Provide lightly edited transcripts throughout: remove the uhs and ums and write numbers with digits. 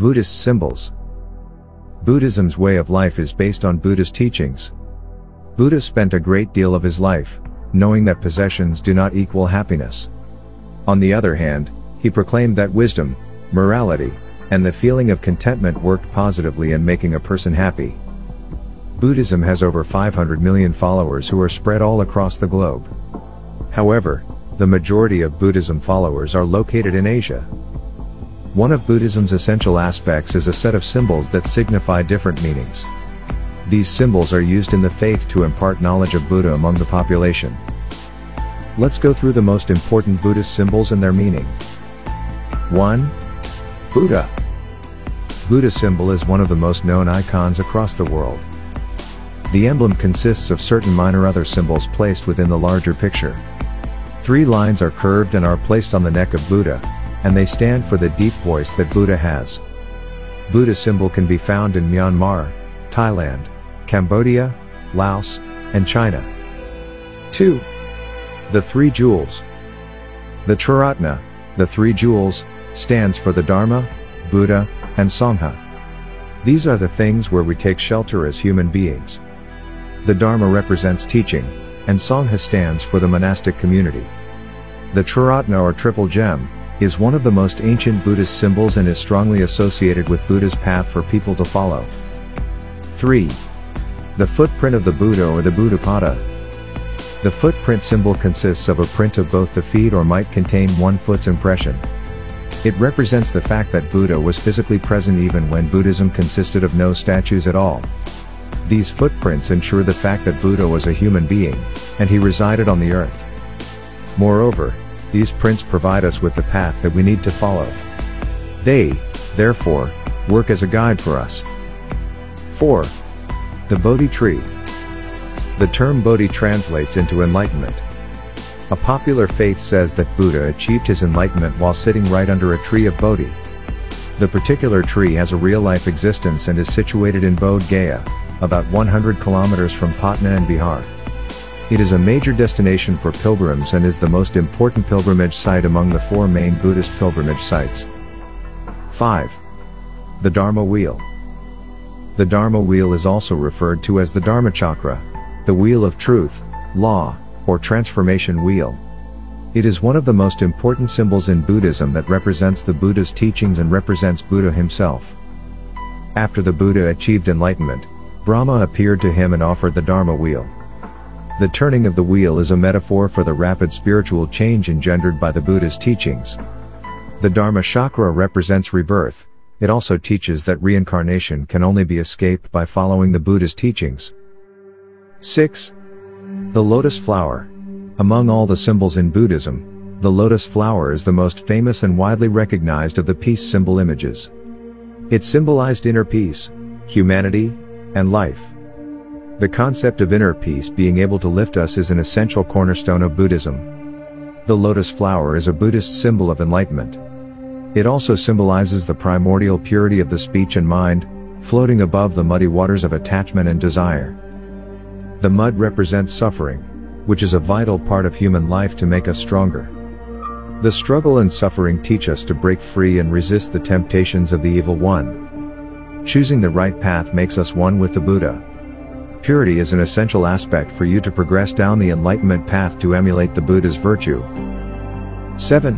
Buddhist symbols. Buddhism's way of life is based on Buddhist teachings. Buddha spent a great deal of his life knowing that possessions do not equal happiness. On the other hand, he proclaimed that wisdom, morality, and the feeling of contentment worked positively in making a person happy. Buddhism has over 500 million followers who are spread all across the globe. However, the majority of Buddhism followers are located in Asia. One of Buddhism's essential aspects is a set of symbols that signify different meanings. These symbols are used in the faith to impart knowledge of Buddha among the population. Let's go through the most important Buddhist symbols and their meaning. 1. Buddha. Buddha symbol is one of the most known icons across the world. The emblem consists of certain minor other symbols placed within the larger picture. 3 lines are curved and are placed on the neck of Buddha, and they stand for the deep voice that Buddha has. Buddha symbol can be found in Myanmar, Thailand, Cambodia, Laos, and China. 2. The 3 jewels. The Triratna, the 3 jewels, stands for the Dharma, Buddha, and Sangha. These are the things where we take shelter as human beings. The Dharma represents teaching, and Sangha stands for the monastic community. The Triratna or triple gem is one of the most ancient Buddhist symbols and is strongly associated with Buddha's path for people to follow. 3. The footprint of the Buddha or the Buddhapada. The footprint symbol consists of a print of both the feet or might contain one foot's impression. It represents the fact that Buddha was physically present even when Buddhism consisted of no statues at all. These footprints ensure the fact that Buddha was a human being, and he resided on the earth. Moreover, these prints provide us with the path that we need to follow. They, therefore, work as a guide for us. 4. The Bodhi tree. The term Bodhi translates into enlightenment. A popular faith says that Buddha achieved his enlightenment while sitting right under a tree of Bodhi. The particular tree has a real-life existence and is situated in Bodh Gaya, about 100 kilometers from Patna in Bihar. It is a major destination for pilgrims and is the most important pilgrimage site among the 4 main Buddhist pilgrimage sites. 5. The Dharma wheel. The Dharma wheel is also referred to as the Dharma chakra, the wheel of truth, law, or transformation wheel. It is one of the most important symbols in Buddhism that represents the Buddha's teachings and represents Buddha himself. After the Buddha achieved enlightenment, Brahma appeared to him and offered the Dharma wheel. The turning of the wheel is a metaphor for the rapid spiritual change engendered by the Buddha's teachings. The Dharma chakra represents rebirth. It also teaches that reincarnation can only be escaped by following the Buddha's teachings. 6. The lotus flower. Among all the symbols in Buddhism, the lotus flower is the most famous and widely recognized of the peace symbol images. It symbolized inner peace, humanity, and life. The concept of inner peace being able to lift us is an essential cornerstone of Buddhism. The lotus flower is a Buddhist symbol of enlightenment. It also symbolizes the primordial purity of the speech and mind, floating above the muddy waters of attachment and desire. The mud represents suffering, which is a vital part of human life to make us stronger. The struggle and suffering teach us to break free and resist the temptations of the evil one. Choosing the right path makes us one with the Buddha. Purity is an essential aspect for you to progress down the enlightenment path to emulate the Buddha's virtue. 7.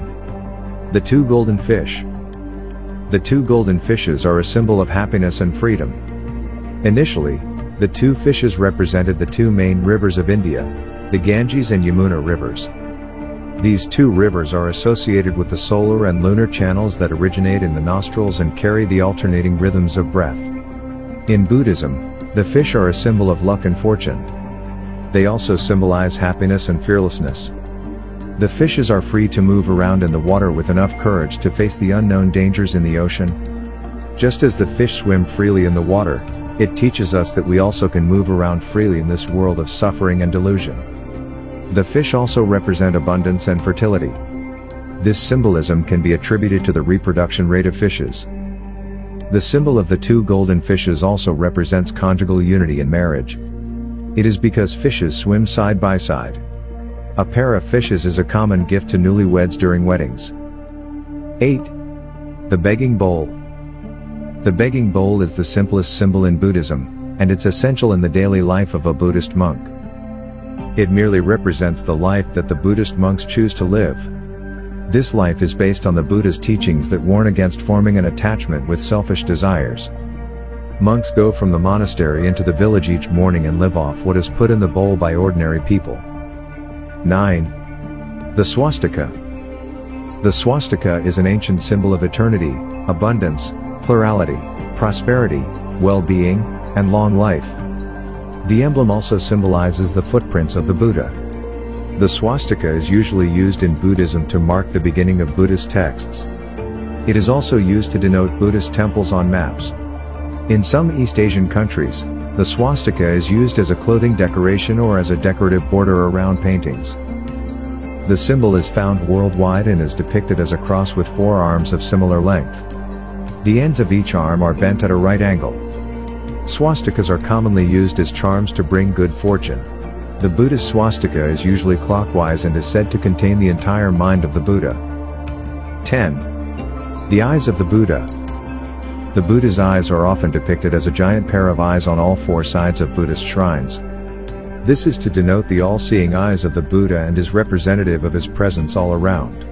The 2 golden fish. The 2 golden fishes are a symbol of happiness and freedom. Initially, the 2 fishes represented the 2 main rivers of India, the Ganges and Yamuna rivers. These 2 rivers are associated with the solar and lunar channels that originate in the nostrils and carry the alternating rhythms of breath. In Buddhism, the fish are a symbol of luck and fortune. They also symbolize happiness and fearlessness. The fishes are free to move around in the water with enough courage to face the unknown dangers in the ocean. Just as the fish swim freely in the water, it teaches us that we also can move around freely in this world of suffering and delusion. The fish also represent abundance and fertility. This symbolism can be attributed to the reproduction rate of fishes. The symbol of the 2 golden fishes also represents conjugal unity in marriage. It is because fishes swim side by side. A pair of fishes is a common gift to newlyweds during weddings. 8. The begging bowl. The begging bowl is the simplest symbol in Buddhism, and it's essential in the daily life of a Buddhist monk. It merely represents the life that the Buddhist monks choose to live. This life is based on the Buddha's teachings that warn against forming an attachment with selfish desires. Monks go from the monastery into the village each morning and live off what is put in the bowl by ordinary people. 9. The swastika. The swastika is an ancient symbol of eternity, abundance, plurality, prosperity, well-being, and long life. The emblem also symbolizes the footprints of the Buddha. The swastika is usually used in Buddhism to mark the beginning of Buddhist texts. It is also used to denote Buddhist temples on maps. In some East Asian countries, the swastika is used as a clothing decoration or as a decorative border around paintings. The symbol is found worldwide and is depicted as a cross with 4 arms of similar length. The ends of each arm are bent at a right angle. Swastikas are commonly used as charms to bring good fortune. The Buddhist swastika is usually clockwise and is said to contain the entire mind of the Buddha. 10. The eyes of the Buddha. The Buddha's eyes are often depicted as a giant pair of eyes on all 4 sides of Buddhist shrines. This is to denote the all-seeing eyes of the Buddha and is representative of his presence all around.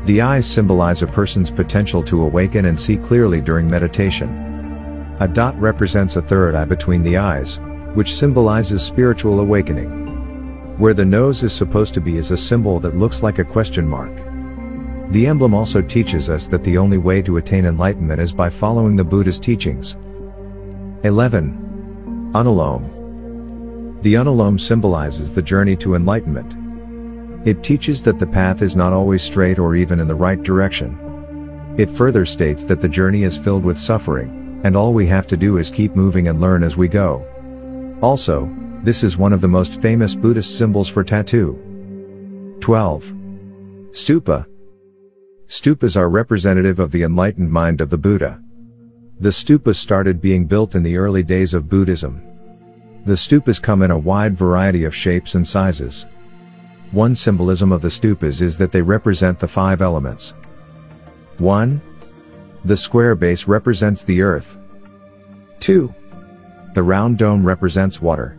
The eyes symbolize a person's potential to awaken and see clearly during meditation. A dot represents a third eye between the eyes, which symbolizes spiritual awakening. Where the nose is supposed to be is a symbol that looks like a question mark. The emblem also teaches us that the only way to attain enlightenment is by following the Buddha's teachings. 11. Anulom. The anulom symbolizes the journey to enlightenment. It teaches that the path is not always straight or even in the right direction. It further states that the journey is filled with suffering, and all we have to do is keep moving and learn as we go. Also, this is one of the most famous Buddhist symbols for tattoo. 12. Stupa. Stupas are representative of the enlightened mind of the Buddha. The stupas started being built in the early days of Buddhism. The stupas come in a wide variety of shapes and sizes. One symbolism of the stupas is that they represent the 5 elements. 1. The square base represents the earth. 2. The round dome represents water.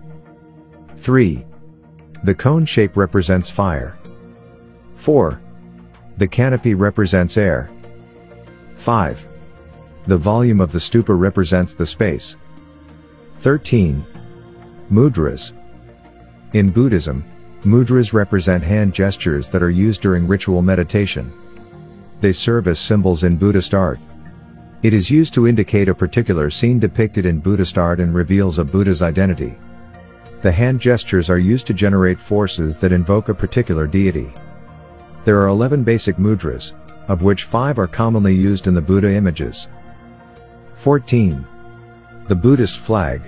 3. The cone shape represents fire. 4. The canopy represents air. 5. The volume of the stupa represents the space. 13. Mudras. In Buddhism, mudras represent hand gestures that are used during ritual meditation. They serve as symbols in Buddhist art. It is used to indicate a particular scene depicted in Buddhist art and reveals a Buddha's identity. The hand gestures are used to generate forces that invoke a particular deity. There are 11 basic mudras, of which 5 are commonly used in the Buddha images. 14. The Buddhist flag.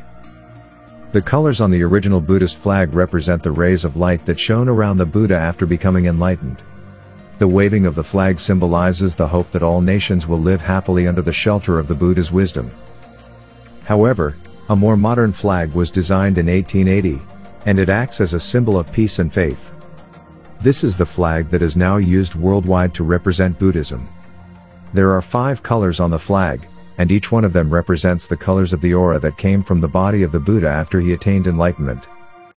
The colors on the original Buddhist flag represent the rays of light that shone around the Buddha after becoming enlightened. The waving of the flag symbolizes the hope that all nations will live happily under the shelter of the Buddha's wisdom. However, a more modern flag was designed in 1880, and it acts as a symbol of peace and faith. This is the flag that is now used worldwide to represent Buddhism. There are 5 colors on the flag, and each one of them represents the colors of the aura that came from the body of the Buddha after he attained enlightenment.